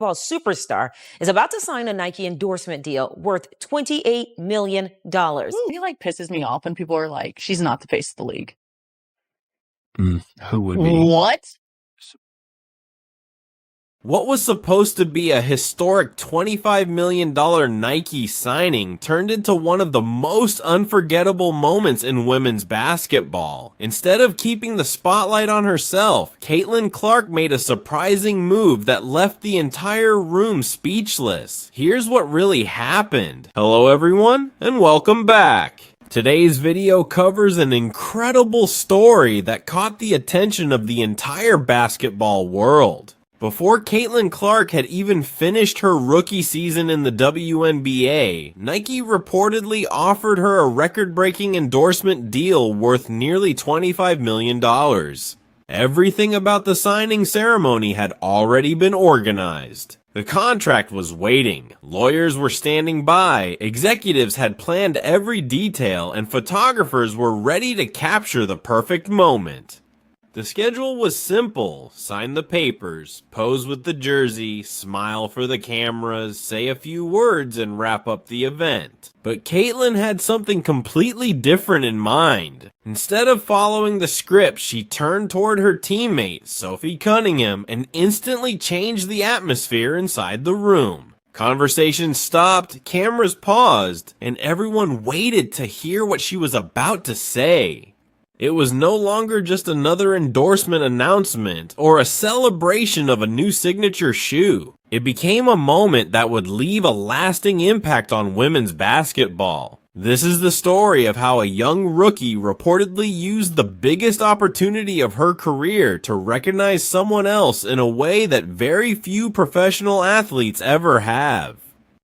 superstar is about to sign a Nike endorsement deal worth $28 million. He pisses me off when people are like, she's not the face of the league. Who would be? What? What was supposed to be a historic $25 million Nike signing turned into one of the most unforgettable moments in women's basketball. Instead of keeping the spotlight on herself, Caitlin Clark made a surprising move that left the entire room speechless. Here's what really happened. Hello everyone, and welcome back. Today's video covers an incredible story that caught the attention of the entire basketball world. Before Caitlin Clark had even finished her rookie season in the WNBA, Nike reportedly offered her a record-breaking endorsement deal worth nearly $25 million. Everything about the signing ceremony had already been organized. The contract was waiting, lawyers were standing by, executives had planned every detail, and photographers were ready to capture the perfect moment. The schedule was simple: sign the papers, pose with the jersey, smile for the cameras, say a few words, and wrap up the event. But Caitlin had something completely different in mind. Instead of following the script, she turned toward her teammate, Sophie Cunningham, and instantly changed the atmosphere inside the room. Conversations stopped, cameras paused, and everyone waited to hear what she was about to say. It was no longer just another endorsement announcement or a celebration of a new signature shoe. It became a moment that would leave a lasting impact on women's basketball. This is the story of how a young rookie reportedly used the biggest opportunity of her career to recognize someone else in a way that very few professional athletes ever have.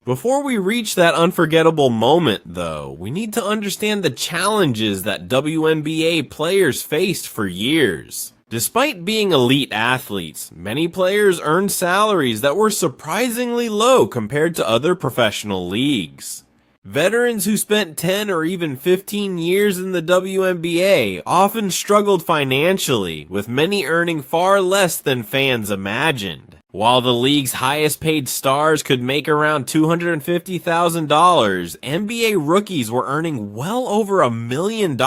Before we reach that unforgettable moment, though, we need to understand the challenges that WNBA players faced for years. Despite being elite athletes, many players earned salaries that were surprisingly low compared to other professional leagues. Veterans who spent 10 or even 15 years in the WNBA often struggled financially, with many earning far less than fans imagined. While the league's highest paid stars could make around $250,000, NBA rookies were earning well over $1 million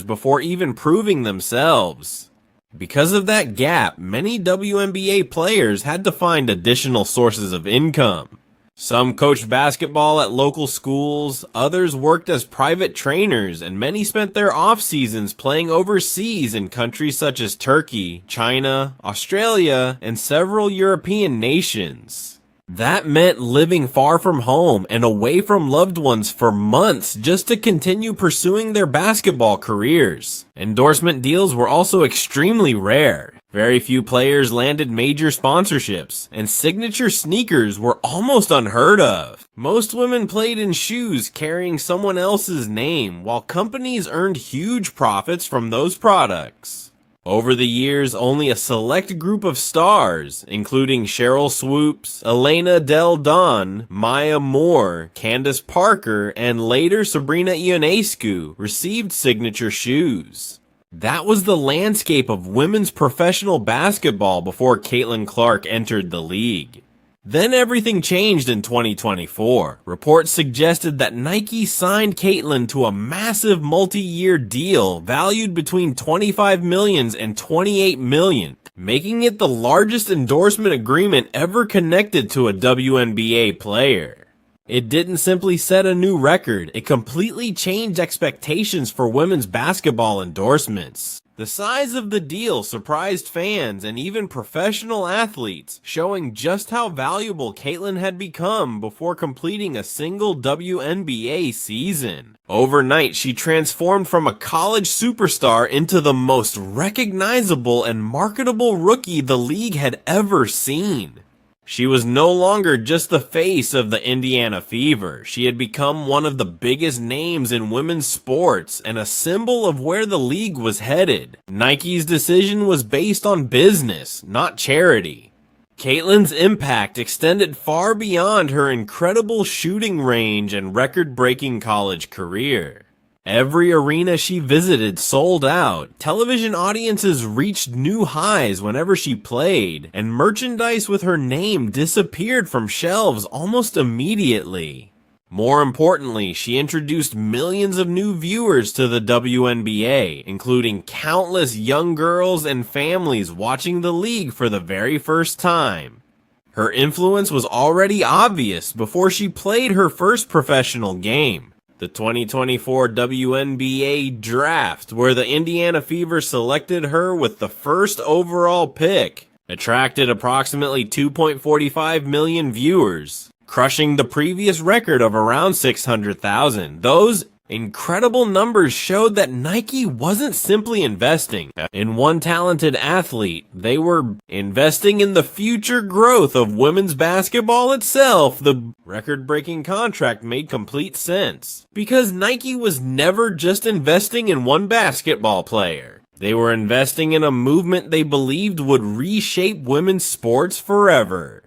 before even proving themselves. Because of that gap, many WNBA players had to find additional sources of income. Some coached basketball at local schools, others worked as private trainers, and many spent their off-seasons playing overseas in countries such as Turkey, China, Australia, and several European nations. That meant living far from home and away from loved ones for months just to continue pursuing their basketball careers. Endorsement deals were also extremely rare. Very few players landed major sponsorships, and signature sneakers were almost unheard of. Most women played in shoes carrying someone else's name, while companies earned huge profits from those products. Over the years, only a select group of stars, including Cheryl Swoops, Elena Del Don, Maya Moore, Candace Parker, and later Sabrina Ionescu, received signature shoes. That was the landscape of women's professional basketball before Caitlin Clark entered the league. Then everything changed in 2024. Reports suggested that Nike signed Caitlin to a massive multi-year deal valued between $25 million and $28 million, making it the largest endorsement agreement ever connected to a WNBA player. It didn't simply set a new record, it completely changed expectations for women's basketball endorsements. The size of the deal surprised fans and even professional athletes, showing just how valuable Caitlin had become before completing a single WNBA season. Overnight, she transformed from a college superstar into the most recognizable and marketable rookie the league had ever seen. She was no longer just the face of the Indiana Fever. She had become one of the biggest names in women's sports and a symbol of where the league was headed. Nike's decision was based on business, not charity. Caitlin's impact extended far beyond her incredible shooting range and record-breaking college career. Every arena she visited sold out, television audiences reached new highs whenever she played, and merchandise with her name disappeared from shelves almost immediately. More importantly, she introduced millions of new viewers to the WNBA, including countless young girls and families watching the league for the very first time. Her influence was already obvious before she played her first professional game. The 2024 WNBA Draft, where the Indiana Fever selected her with the first overall pick, attracted approximately 2.45 million viewers, crushing the previous record of around 600,000. Those incredible numbers showed that Nike wasn't simply investing in one talented athlete. They were investing in the future growth of women's basketball itself. The record-breaking contract made complete sense, because Nike was never just investing in one basketball player. They were investing in a movement they believed would reshape women's sports forever.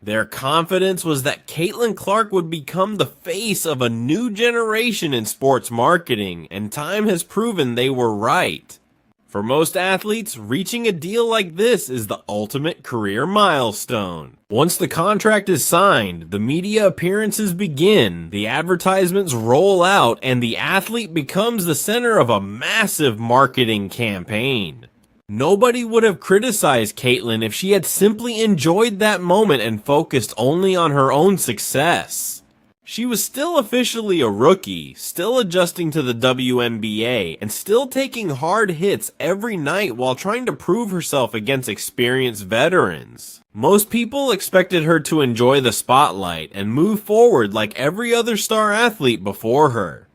Their confidence was that Caitlin Clark would become the face of a new generation in sports marketing, and time has proven they were right. For most athletes, reaching a deal like this is the ultimate career milestone. Once the contract is signed, the media appearances begin, the advertisements roll out, and the athlete becomes the center of a massive marketing campaign. Nobody would have criticized Caitlin if she had simply enjoyed that moment and focused only on her own success. She was still officially a rookie, still adjusting to the WNBA, and still taking hard hits every night while trying to prove herself against experienced veterans. Most people expected her to enjoy the spotlight and move forward like every other star athlete before her.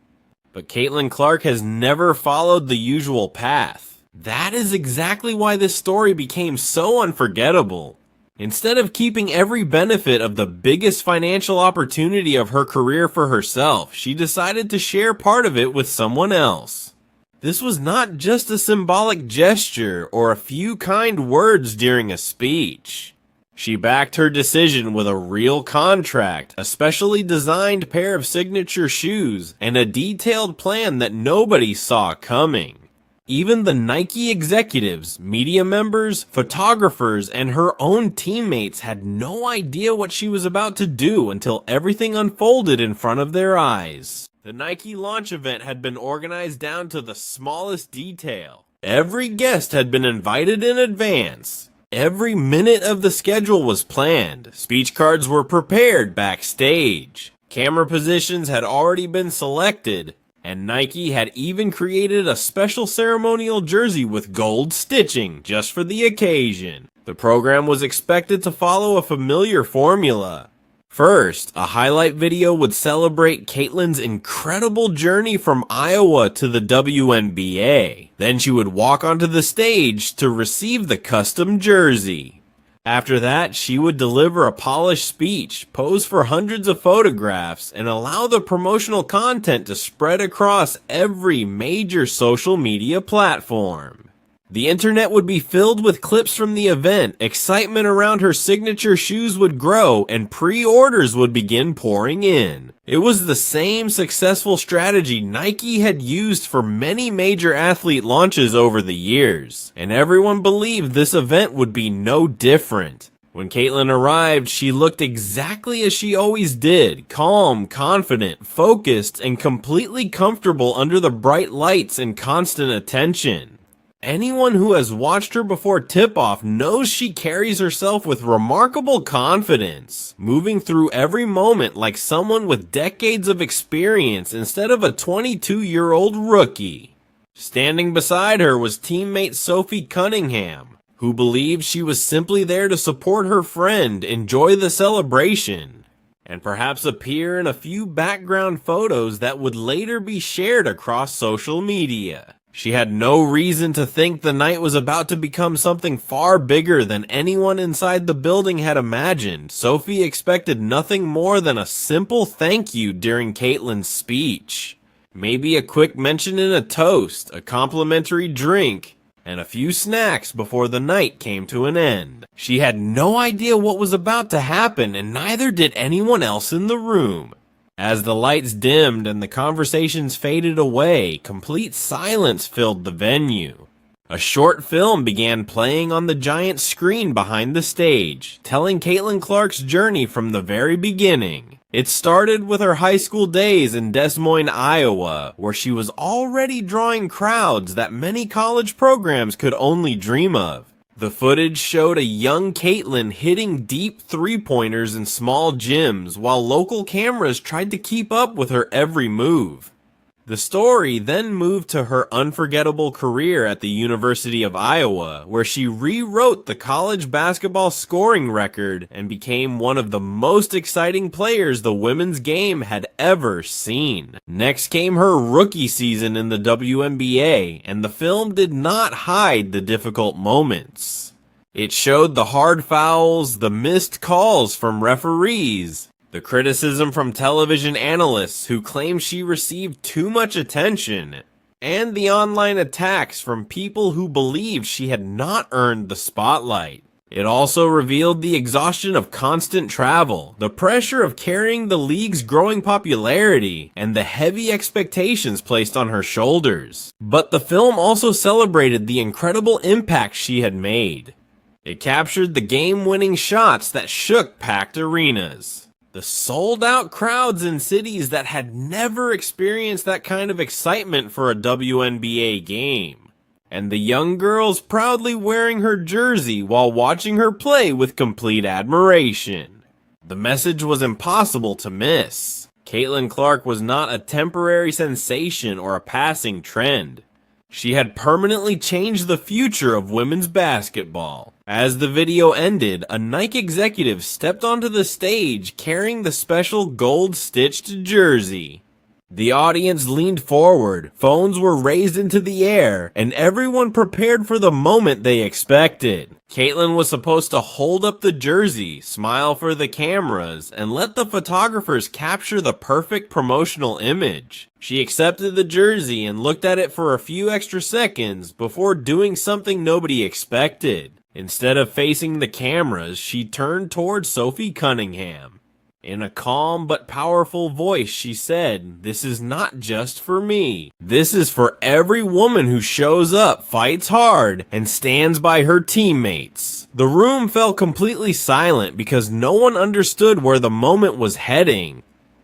But Caitlin Clark has never followed the usual path. That is exactly why this story became so unforgettable. Instead of keeping every benefit of the biggest financial opportunity of her career for herself, she decided to share part of it with someone else. This was not just a symbolic gesture or a few kind words during a speech. She backed her decision with a real contract, a specially designed pair of signature shoes, and a detailed plan that nobody saw coming. Even the Nike executives, media members, photographers, and her own teammates had no idea what she was about to do until everything unfolded in front of their eyes. The Nike launch event had been organized down to the smallest detail. Every guest had been invited in advance. Every minute of the schedule was planned. Speech cards were prepared backstage. Camera positions had already been selected. And Nike had even created a special ceremonial jersey with gold stitching just for the occasion. The program was expected to follow a familiar formula. First, a highlight video would celebrate Caitlin's incredible journey from Iowa to the WNBA. Then she would walk onto the stage to receive the custom jersey. After that, she would deliver a polished speech, pose for hundreds of photographs, and allow the promotional content to spread across every major social media platform. The internet would be filled with clips from the event, excitement around her signature shoes would grow, and pre-orders would begin pouring in. It was the same successful strategy Nike had used for many major athlete launches over the years, and everyone believed this event would be no different. When Caitlin arrived, she looked exactly as she always did, calm, confident, focused, and completely comfortable under the bright lights and constant attention. Anyone who has watched her before tip-off knows she carries herself with remarkable confidence, moving through every moment like someone with decades of experience instead of a 22-year-old rookie. Standing beside her was teammate Sophie Cunningham, who believed she was simply there to support her friend, enjoy the celebration, and perhaps appear in a few background photos that would later be shared across social media. She had no reason to think the night was about to become something far bigger than anyone inside the building had imagined. Sophie expected nothing more than a simple thank you during Caitlin's speech. Maybe a quick mention in a toast, a complimentary drink, and a few snacks before the night came to an end. She had no idea what was about to happen, and neither did anyone else in the room. As the lights dimmed and the conversations faded away, complete silence filled the venue. A short film began playing on the giant screen behind the stage, telling Caitlin Clark's journey from the very beginning. It started with her high school days in Des Moines, Iowa, where she was already drawing crowds that many college programs could only dream of. The footage showed a young Caitlin hitting deep three-pointers in small gyms while local cameras tried to keep up with her every move. The story then moved to her unforgettable career at the University of Iowa, where she rewrote the college basketball scoring record and became one of the most exciting players the women's game had ever seen. Next came her rookie season in the WNBA, and the film did not hide the difficult moments. It showed the hard fouls, the missed calls from referees, the criticism from television analysts who claimed she received too much attention, and the online attacks from people who believed she had not earned the spotlight. It also revealed the exhaustion of constant travel, the pressure of carrying the league's growing popularity, and the heavy expectations placed on her shoulders. But the film also celebrated the incredible impact she had made. It captured the game-winning shots that shook packed arenas, the sold-out crowds in cities that had never experienced that kind of excitement for a WNBA game, and the young girls proudly wearing her jersey while watching her play with complete admiration. The message was impossible to miss. Caitlin Clark was not a temporary sensation or a passing trend. She had permanently changed the future of women's basketball. As the video ended, a Nike executive stepped onto the stage carrying the special gold-stitched jersey. The audience leaned forward, phones were raised into the air, and everyone prepared for the moment they expected. Caitlin was supposed to hold up the jersey, smile for the cameras, and let the photographers capture the perfect promotional image. She accepted the jersey and looked at it for a few extra seconds before doing something nobody expected. Instead of facing the cameras, she turned towards Sophie Cunningham. In a calm but powerful voice, she said, "This is not just for me. This is for every woman who shows up, fights hard, and stands by her teammates." The room fell completely silent because no one understood where the moment was heading.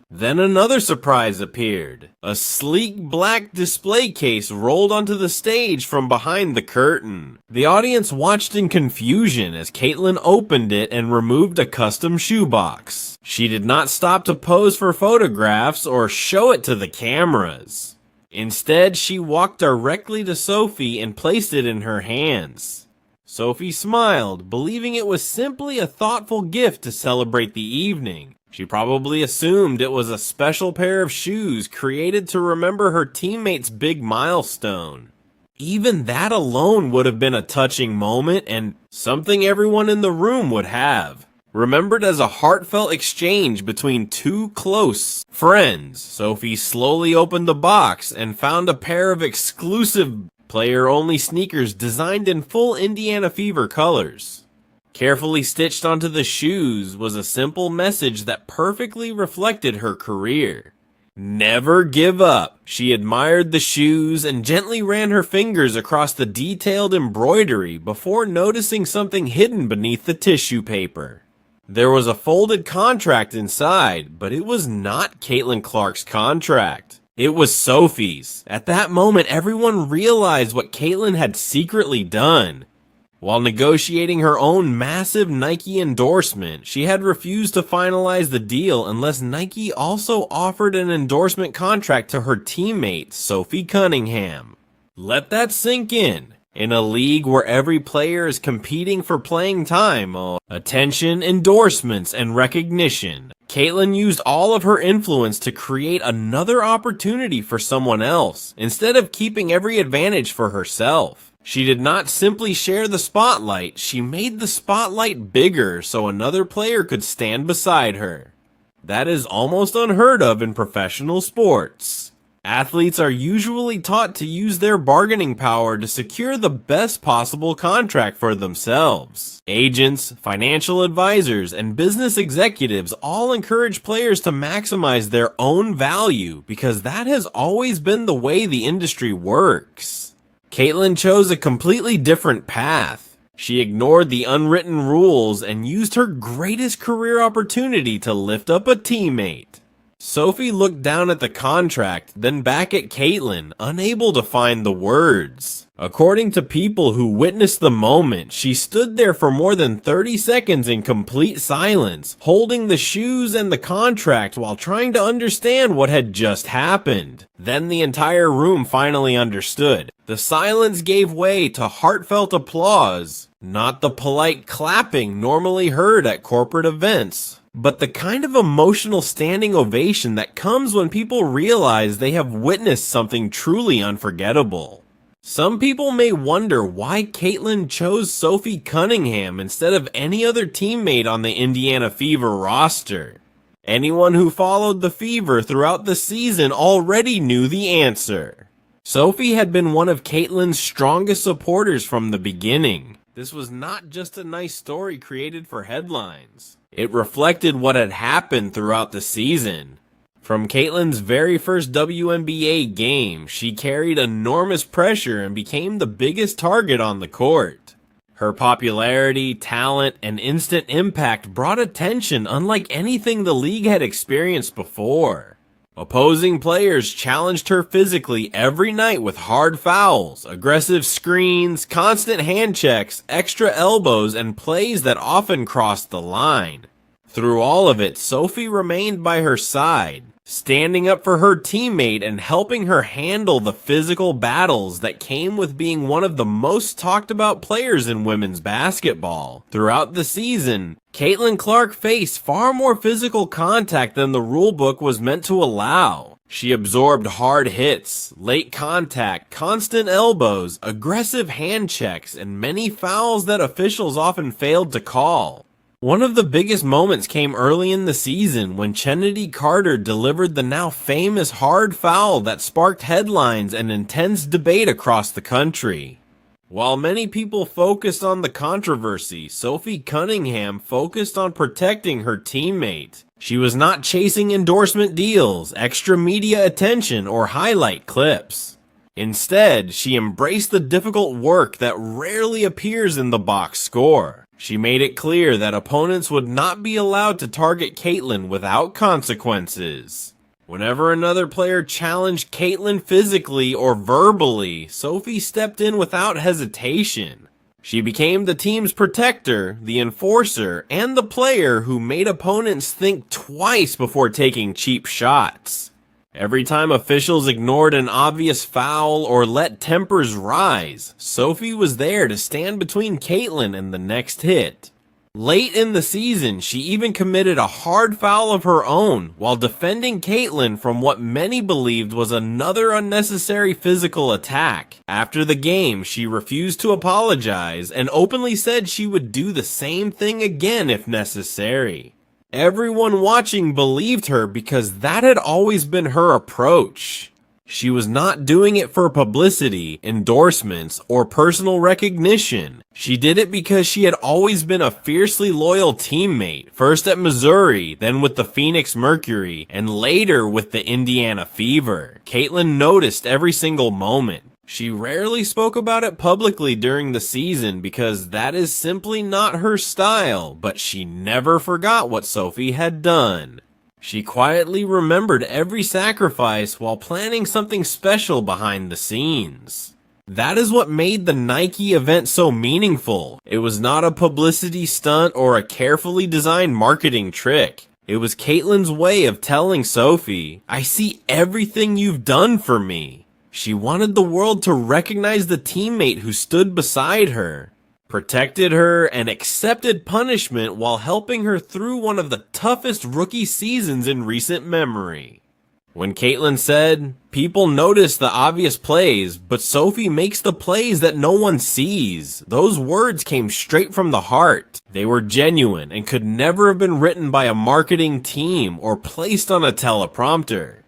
Then another surprise appeared. A sleek black display case rolled onto the stage from behind the curtain. The audience watched in confusion as Caitlin opened it and removed a custom shoebox. She did not stop to pose for photographs or show it to the cameras. Instead, she walked directly to Sophie and placed it in her hands. Sophie smiled, believing it was simply a thoughtful gift to celebrate the evening. She probably assumed it was a special pair of shoes created to remember her teammate's big milestone. Even that alone would have been a touching moment and something everyone in the room would have. Remembered as a heartfelt exchange between two close friends, Sophie slowly opened the box and found a pair of exclusive player-only sneakers designed in full Indiana Fever colors. Carefully stitched onto the shoes was a simple message that perfectly reflected her career. Never give up. She admired the shoes and gently ran her fingers across the detailed embroidery before noticing something hidden beneath the tissue paper. There was a folded contract inside, but it was not Caitlin Clark's contract. It was Sophie's. At that moment, everyone realized what Caitlin had secretly done. While negotiating her own massive Nike endorsement, she had refused to finalize the deal unless Nike also offered an endorsement contract to her teammate, Sophie Cunningham. Let that sink in. In a league where every player is competing for playing time, attention, endorsements, and recognition, Caitlin used all of her influence to create another opportunity for someone else, instead of keeping every advantage for herself. She did not simply share the spotlight, she made the spotlight bigger so another player could stand beside her. That is almost unheard of in professional sports. Athletes are usually taught to use their bargaining power to secure the best possible contract for themselves. Agents, financial advisors, and business executives all encourage players to maximize their own value because that has always been the way the industry works. Caitlyn chose a completely different path. She ignored the unwritten rules and used her greatest career opportunity to lift up a teammate. Sophie looked down at the contract, then back at Caitlyn, unable to find the words. According to people who witnessed the moment, she stood there for more than 30 seconds in complete silence, holding the shoes and the contract while trying to understand what had just happened. Then the entire room finally understood. The silence gave way to heartfelt applause, not the polite clapping normally heard at corporate events, but the kind of emotional standing ovation that comes when people realize they have witnessed something truly unforgettable. Some people may wonder why Caitlyn chose Sophie Cunningham instead of any other teammate on the Indiana Fever roster. Anyone who followed the Fever throughout the season already knew the answer. Sophie had been one of Caitlyn's strongest supporters from the beginning. This was not just a nice story created for headlines. It reflected what had happened throughout the season. From Caitlyn's very first WNBA game, she carried enormous pressure and became the biggest target on the court. Her popularity, talent, and instant impact brought attention unlike anything the league had experienced before. Opposing players challenged her physically every night with hard fouls, aggressive screens, constant hand checks, extra elbows, and plays that often crossed the line. Through all of it, Sophie remained by her side, standing up for her teammate and helping her handle the physical battles that came with being one of the most talked about players in women's basketball. Throughout the season, Caitlin Clark faced far more physical contact than the rulebook was meant to allow. She absorbed hard hits, late contact, constant elbows, aggressive hand checks, and many fouls that officials often failed to call. One of the biggest moments came early in the season when Chennedy Carter delivered the now famous hard foul that sparked headlines and intense debate across the country. While many people focused on the controversy, Sophie Cunningham focused on protecting her teammate. She was not chasing endorsement deals, extra media attention, or highlight clips. Instead, she embraced the difficult work that rarely appears in the box score. She made it clear that opponents would not be allowed to target Caitlyn without consequences. Whenever another player challenged Caitlyn physically or verbally, Sophie stepped in without hesitation. She became the team's protector, the enforcer, and the player who made opponents think twice before taking cheap shots. Every time officials ignored an obvious foul or let tempers rise, Sophie was there to stand between Caitlyn and the next hit. Late in the season, she even committed a hard foul of her own while defending Caitlyn from what many believed was another unnecessary physical attack. After the game, she refused to apologize and openly said she would do the same thing again if necessary. Everyone watching believed her because that had always been her approach. She was not doing it for publicity, endorsements, or personal recognition. She did it because she had always been a fiercely loyal teammate, first at Missouri, then with the Phoenix Mercury, and later with the Indiana Fever. Caitlyn noticed every single moment. She rarely spoke about it publicly during the season because that is simply not her style, but she never forgot what Sophie had done. She quietly remembered every sacrifice while planning something special behind the scenes. That is what made the Nike event so meaningful. It was not a publicity stunt or a carefully designed marketing trick. It was Caitlyn's way of telling Sophie, "I see everything you've done for me." She wanted the world to recognize the teammate who stood beside her, protected her, and accepted punishment while helping her through one of the toughest rookie seasons in recent memory. When Caitlyn said, "People notice the obvious plays, but Sophie makes the plays that no one sees," those words came straight from the heart. They were genuine and could never have been written by a marketing team or placed on a teleprompter.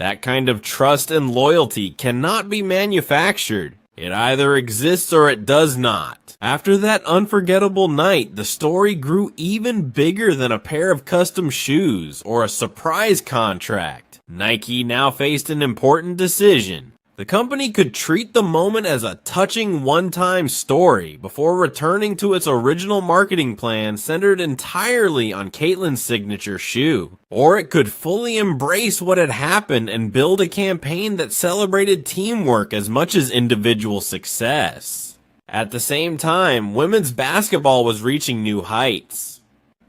That kind of trust and loyalty cannot be manufactured. It either exists or it does not. After that unforgettable night, the story grew even bigger than a pair of custom shoes or a surprise contract. Nike now faced an important decision. The company could treat the moment as a touching one-time story before returning to its original marketing plan centered entirely on Caitlin's signature shoe. Or it could fully embrace what had happened and build a campaign that celebrated teamwork as much as individual success. At the same time, women's basketball was reaching new heights.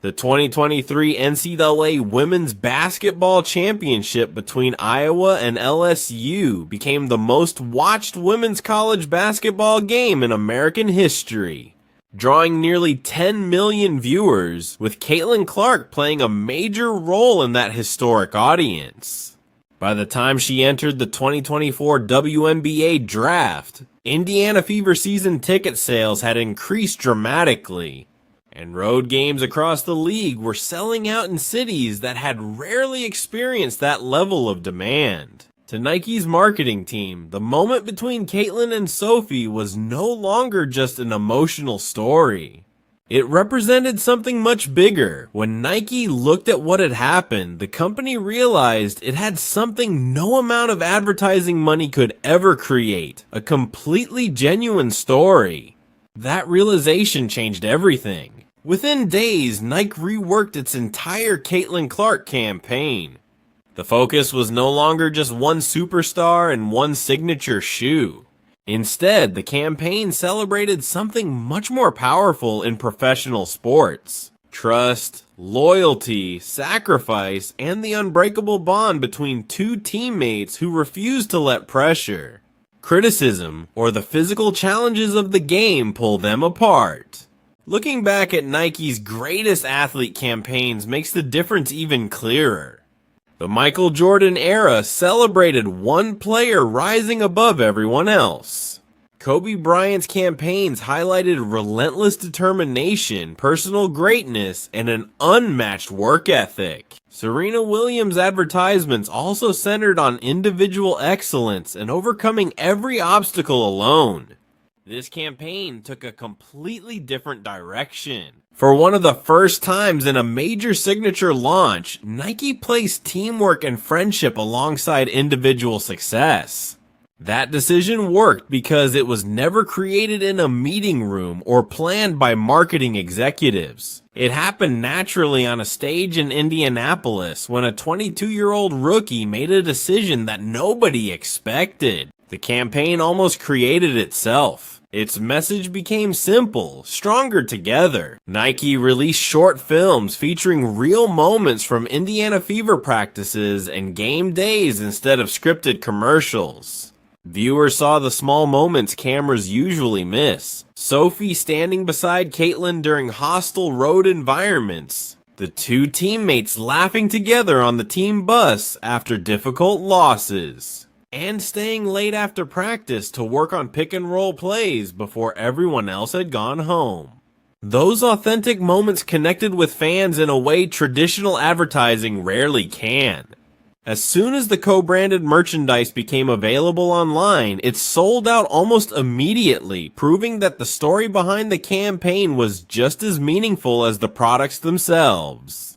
The 2023 NCAA Women's Basketball Championship between Iowa and LSU became the most watched women's college basketball game in American history, drawing nearly 10 million viewers, with Caitlin Clark playing a major role in that historic audience. By the time she entered the 2024 WNBA draft, Indiana Fever season ticket sales had increased dramatically, and road games across the league were selling out in cities that had rarely experienced that level of demand. To Nike's marketing team, the moment between Caitlin and Sophie was no longer just an emotional story. It represented something much bigger. When Nike looked at what had happened, the company realized it had something no amount of advertising money could ever create: a completely genuine story. That realization changed everything. Within days, Nike reworked its entire Caitlin Clark campaign. The focus was no longer just one superstar and one signature shoe. Instead, the campaign celebrated something much more powerful in professional sports: trust, loyalty, sacrifice, and the unbreakable bond between two teammates who refused to let pressure, criticism, or the physical challenges of the game pull them apart. Looking back at Nike's greatest athlete campaigns makes the difference even clearer. The Michael Jordan era celebrated one player rising above everyone else. Kobe Bryant's campaigns highlighted relentless determination, personal greatness, and an unmatched work ethic. Serena Williams' advertisements also centered on individual excellence and overcoming every obstacle alone. This campaign took a completely different direction. For one of the first times in a major signature launch, Nike placed teamwork and friendship alongside individual success. That decision worked because it was never created in a meeting room or planned by marketing executives. It happened naturally on a stage in Indianapolis when a 22-year-old rookie made a decision that nobody expected. The campaign almost created itself. Its message became simple: stronger together. Nike released short films featuring real moments from Indiana Fever practices and game days instead of scripted commercials. Viewers saw the small moments cameras usually miss: Sophie standing beside Caitlin during hostile road environments, the two teammates laughing together on the team bus after difficult losses, and staying late after practice to work on pick and roll plays before everyone else had gone home. Those authentic moments connected with fans in a way traditional advertising rarely can. As soon as the co-branded merchandise became available online, it sold out almost immediately, proving that the story behind the campaign was just as meaningful as the products themselves.